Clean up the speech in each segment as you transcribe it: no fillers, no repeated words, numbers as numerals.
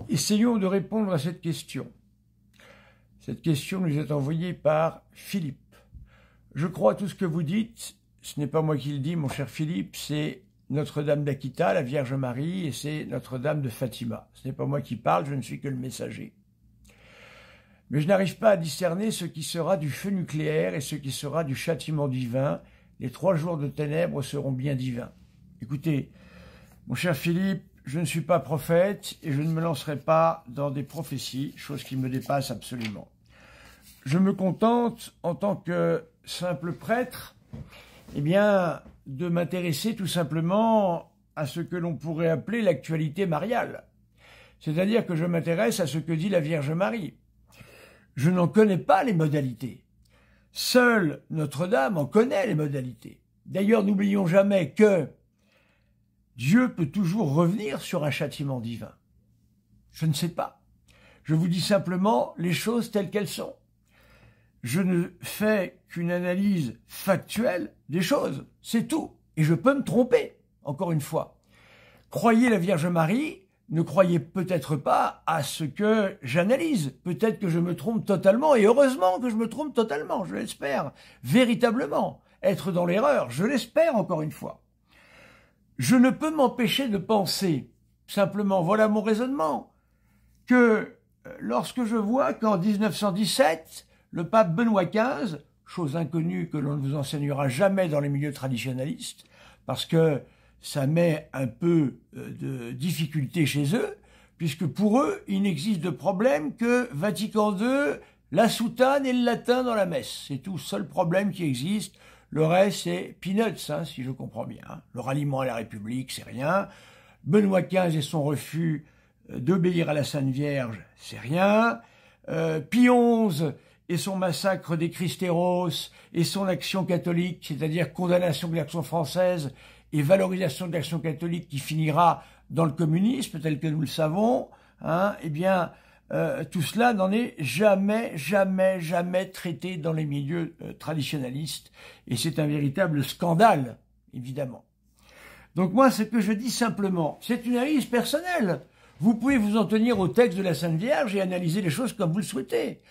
Essayons de répondre à cette question. Cette question nous est envoyée par Philippe. Je crois tout ce que vous dites, ce n'est pas moi qui le dis, mon cher Philippe, c'est Notre-Dame d'Akita, la Vierge Marie, et c'est Notre-Dame de Fatima. Ce n'est pas moi qui parle, je ne suis que le messager. Mais je n'arrive pas à discerner ce qui sera du feu nucléaire et ce qui sera du châtiment divin. Les 3 jours de ténèbres seront bien divins. Écoutez, mon cher Philippe, je ne suis pas prophète et je ne me lancerai pas dans des prophéties, chose qui me dépasse absolument. Je me contente, en tant que simple prêtre, eh bien, de m'intéresser tout simplement à ce que l'on pourrait appeler l'actualité mariale. C'est-à-dire que je m'intéresse à ce que dit la Vierge Marie. Je n'en connais pas les modalités. Seule Notre-Dame en connaît les modalités. D'ailleurs, n'oublions jamais que Dieu peut toujours revenir sur un châtiment divin. Je ne sais pas. Je vous dis simplement les choses telles qu'elles sont. Je ne fais qu'une analyse factuelle des choses, c'est tout. Et je peux me tromper, encore une fois. Croyez la Vierge Marie, ne croyez peut-être pas à ce que j'analyse. Peut-être que je me trompe totalement, et heureusement que je me trompe totalement, je l'espère, véritablement. Être dans l'erreur, je l'espère encore une fois. Je ne peux m'empêcher de penser, simplement, voilà mon raisonnement, que lorsque je vois qu'en 1917, le pape Benoît XV, chose inconnue que l'on ne vous enseignera jamais dans les milieux traditionnalistes, parce que ça met un peu de difficulté chez eux, puisque pour eux, il n'existe de problème que Vatican II, la soutane et le latin dans la messe. C'est tout, seul problème qui existe. Le reste, c'est peanuts, hein, si je comprends bien. Le ralliement à la République, c'est rien. Benoît XV et son refus d'obéir à la Sainte Vierge, c'est rien. Pie XI et son massacre des Christéros et son action catholique, c'est-à-dire condamnation de l'action française et valorisation de l'action catholique qui finira dans le communisme, tel que nous le savons, hein, eh bien, tout cela n'en est jamais traité dans les milieux traditionnalistes. Et c'est un véritable scandale, évidemment. Donc moi, ce que je dis simplement, c'est une analyse personnelle. Vous pouvez vous en tenir au texte de la Sainte Vierge et analyser les choses comme vous le souhaitez.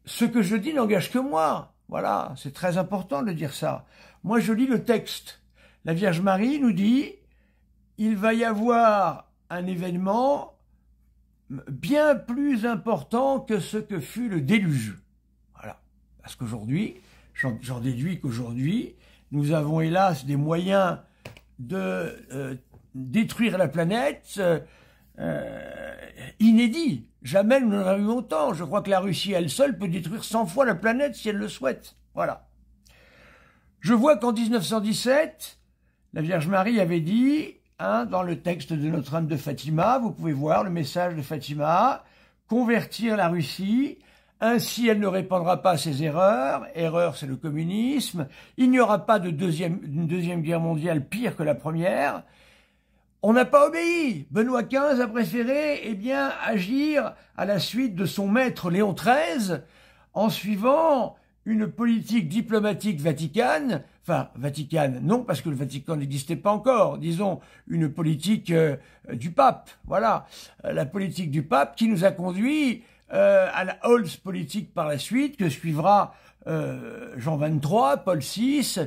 Ce que je dis n'engage que moi. Voilà, c'est très important de dire ça. Moi, je lis le texte. La Vierge Marie nous dit, il va y avoir un événement bien plus important que ce que fut le déluge. Voilà. Parce qu'aujourd'hui, j'en déduis qu'aujourd'hui, nous avons hélas des moyens de détruire la planète inédits. Jamais nous n'en avons eu autant. Je crois que la Russie, elle seule, peut détruire 100 fois la planète si elle le souhaite. Voilà. Je vois qu'en 1917, la Vierge Marie avait dit, hein, dans le texte de Notre-Dame de Fatima, vous pouvez voir le message de Fatima, convertir la Russie, ainsi elle ne répandra pas ses erreurs, erreur c'est le communisme, il n'y aura pas une deuxième guerre mondiale pire que la première. On n'a pas obéi. Benoît XV a préféré, eh bien, agir à la suite de son maître Léon XIII en suivant une politique diplomatique vaticane, enfin, Vaticane, non, parce que le Vatican n'existait pas encore, disons, une politique du pape, voilà, la politique du pape qui nous a conduit à la Holz politique par la suite, que suivra Jean XXIII, Paul VI,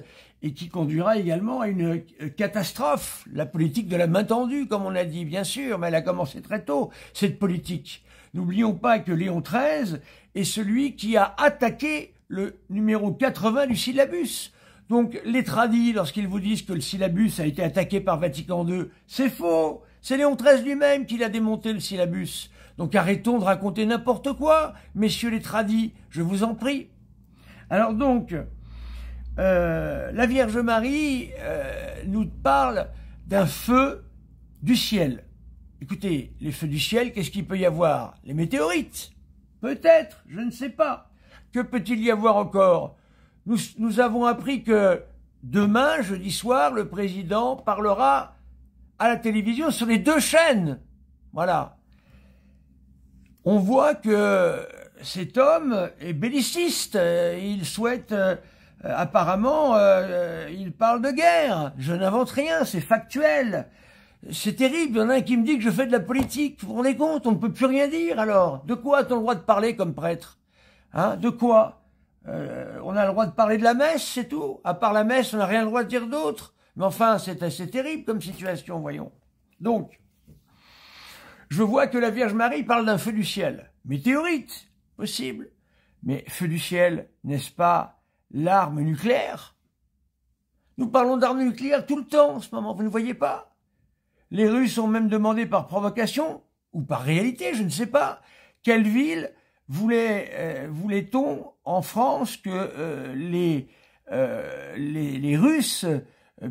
et qui conduira également à une catastrophe, la politique de la main tendue, comme on a dit, bien sûr, mais elle a commencé très tôt, cette politique. N'oublions pas que Léon XIII est celui qui a attaqué le numéro 80 du syllabus. Donc, les tradis, lorsqu'ils vous disent que le syllabus a été attaqué par Vatican II, c'est faux. C'est Léon XIII lui-même qui l'a démonté, le syllabus. Donc, arrêtons de raconter n'importe quoi, messieurs les tradis, je vous en prie. Alors donc, la Vierge Marie nous parle d'un feu du ciel. Écoutez, les feux du ciel, qu'est-ce qu'il peut y avoir? Les météorites? Peut-être, je ne sais pas. Que peut-il y avoir encore? Nous avons appris que demain, jeudi soir, le président parlera à la télévision sur les 2 chaînes. Voilà. On voit que cet homme est belliciste. Il souhaite, apparemment, il parle de guerre. Je n'invente rien, c'est factuel. C'est terrible, il y en a un qui me dit que je fais de la politique. Vous vous rendez compte, on ne peut plus rien dire alors. De quoi a-t-on le droit de parler comme prêtre? Hein? De quoi? On a le droit de parler de la messe, c'est tout. À part la messe, on n'a rien le droit de dire d'autre. Mais enfin, c'est assez terrible comme situation, voyons. Donc, je vois que la Vierge Marie parle d'un feu du ciel. Météorite, possible. Mais feu du ciel, n'est-ce pas l'arme nucléaire? Nous parlons d'armes nucléaires tout le temps en ce moment, vous ne voyez pas? Les Russes ont même demandé par provocation, ou par réalité, je ne sais pas, quelle ville voulait-on en France que les Russes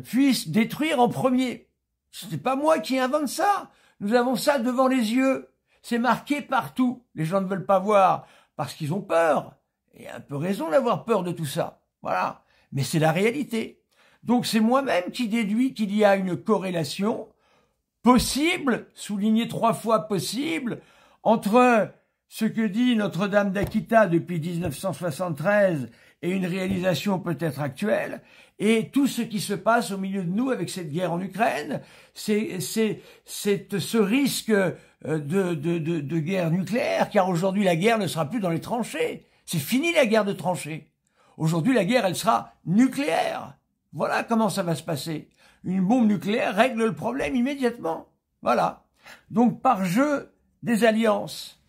puissent détruire en premier. Ce n'est pas moi qui invente ça. Nous avons ça devant les yeux. C'est marqué partout. Les gens ne veulent pas voir parce qu'ils ont peur. Et un peu raison d'avoir peur de tout ça. Voilà. Mais c'est la réalité. Donc c'est moi-même qui déduis qu'il y a une corrélation possible, souligné 3 fois possible, entre ce que dit Notre-Dame d'Aquita depuis 1973 et une réalisation peut-être actuelle, et tout ce qui se passe au milieu de nous avec cette guerre en Ukraine, c'est ce risque de guerre nucléaire, car aujourd'hui la guerre ne sera plus dans les tranchées. C'est fini la guerre de tranchées. Aujourd'hui la guerre, elle sera nucléaire. Voilà comment ça va se passer. Une bombe nucléaire règle le problème immédiatement. Voilà. Donc par jeu des alliances,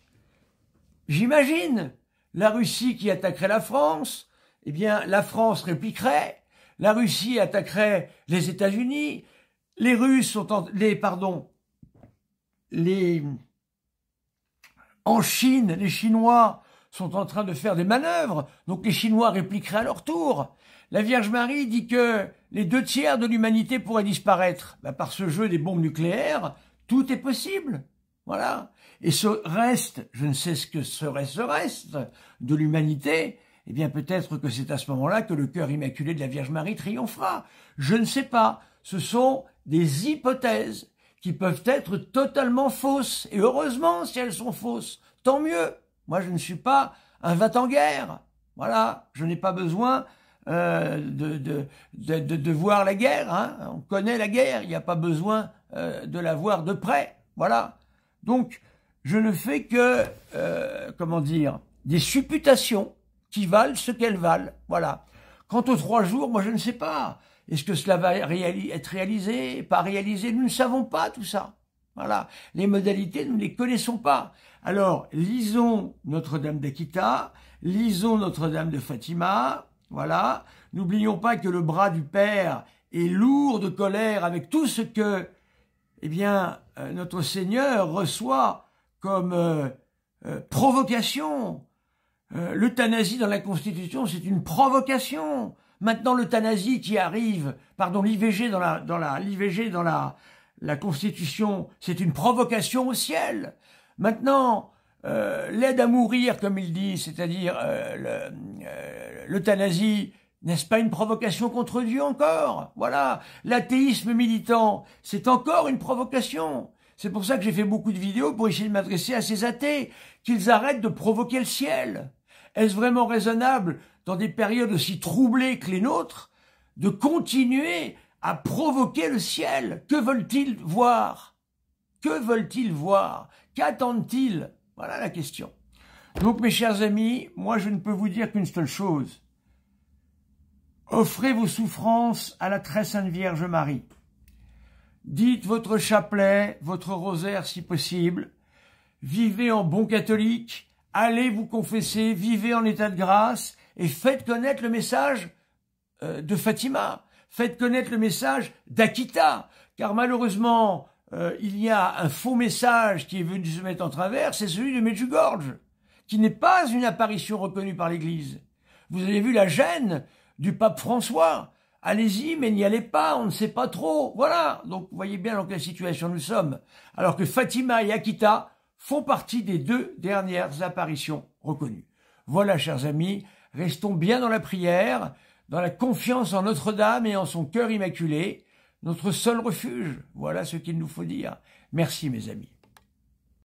j'imagine la Russie qui attaquerait la France, eh bien la France répliquerait, la Russie attaquerait les États-Unis, les Russes sont en Chine, les Chinois sont en train de faire des manœuvres, donc les Chinois répliqueraient à leur tour. La Vierge Marie dit que les 2/3 de l'humanité pourraient disparaître. Ben, par ce jeu des bombes nucléaires, tout est possible. Voilà. Et ce reste, je ne sais ce que serait ce reste de l'humanité, eh bien peut-être que c'est à ce moment-là que le cœur immaculé de la Vierge Marie triomphera. Je ne sais pas. Ce sont des hypothèses qui peuvent être totalement fausses. Et heureusement, si elles sont fausses, tant mieux. Moi, je ne suis pas un va-t-en-guerre. Voilà. Je n'ai pas besoin de voir la guerre, hein. On connaît la guerre, il n'y a pas besoin de la voir de près, voilà. Donc, je ne fais que, des supputations qui valent ce qu'elles valent, voilà. Quant aux 3 jours, moi je ne sais pas. Est-ce que cela va être réalisé, pas réalisé? Nous ne savons pas tout ça. Voilà. Les modalités, nous ne les connaissons pas. Alors, lisons Notre-Dame d'Aquita, lisons Notre-Dame de Fatima. Voilà, n'oublions pas que le bras du Père est lourd de colère avec tout ce que, eh bien, notre Seigneur reçoit comme provocation. L'euthanasie dans la Constitution, c'est une provocation. Maintenant, l'euthanasie qui arrive, l'IVG dans la Constitution, c'est une provocation au ciel. Maintenant, l'aide à mourir, comme il dit, c'est-à-dire l'euthanasie, n'est-ce pas une provocation contre Dieu encore? Voilà, l'athéisme militant, c'est encore une provocation. C'est pour ça que j'ai fait beaucoup de vidéos pour essayer de m'adresser à ces athées, qu'ils arrêtent de provoquer le ciel. Est-ce vraiment raisonnable, dans des périodes aussi troublées que les nôtres, de continuer à provoquer le ciel? Que veulent-ils voir? Que veulent-ils voir? Qu'attendent-ils? Voilà la question. Donc, mes chers amis, moi, je ne peux vous dire qu'une seule chose. Offrez vos souffrances à la très sainte Vierge Marie. Dites votre chapelet, votre rosaire si possible. Vivez en bon catholique. Allez vous confesser, vivez en état de grâce et faites connaître le message de Fatima. Faites connaître le message d'Aquita. Car malheureusement, il y a un faux message qui est venu se mettre en travers, c'est celui de Medjugorje, qui n'est pas une apparition reconnue par l'Église. Vous avez vu la gêne du pape François. Allez-y, mais n'y allez pas, on ne sait pas trop. Voilà, donc vous voyez bien dans quelle situation nous sommes. Alors que Fatima et Aquita font partie des 2 dernières apparitions reconnues. Voilà, chers amis, restons bien dans la prière, dans la confiance en Notre-Dame et en son cœur immaculé, notre seul refuge. Voilà ce qu'il nous faut dire. Merci, mes amis.